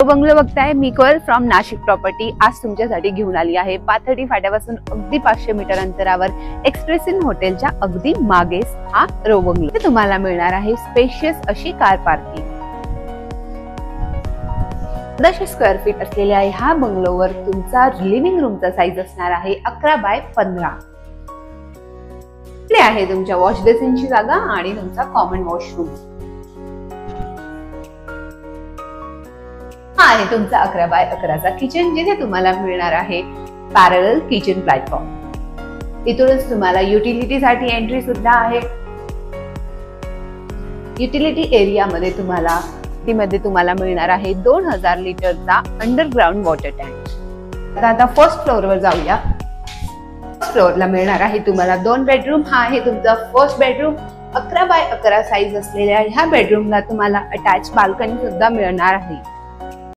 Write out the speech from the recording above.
Bungalow बघताय मी कोयल from Nashik property. आज तुमच्यासाठी घेऊन आली आहे पाथर्डी फाट्यापासून अगदी 500 मीटर अंतरावर एक्सप्रेस इन हॉटेलच्या अगदी मागेच हा रो बंगलो। तुम्हाला मिळणार आहे स्पेशियस अशी कार पार्किंग। 1400 स्क्वेअर फीट असलेल्या ह्या बंगलोवर तुमचा लिव्हिंग रूमचा साईज असणार आहे 11 बाय 15। इथे आहे तुमच्या वॉश बेसिनची जागा आणि तुमचा कॉमन वॉशरूम। हा आहे तुमचा 11 बाय 11चा किचन, जिथे तुम्हाला मिळणार आहे पॅरलल किचन प्लॅटफॉर्म। इथूनच तुम्हाला युटिलिटी साठी एंट्री सुद्धा आहे। युटिलिटी एरिया मध्ये तुम्हाला मिळणार आहे 2000 लिटरचा अंडरग्राउंड वॉटर टँक। आता फर्स्ट फ्लोअर वर जाऊया। फर्स्ट फ्लोअरला मिळणार आहे तुम्हाला 2 बेडरूम। हा आहे तुमचा फर्स्ट बेडरूम। 11 बाय 11 साईज असलेल्या ह्या बेडरूमला तुम्हाला अटॅच बाल्कनी सुद्धा मिळणार आहे।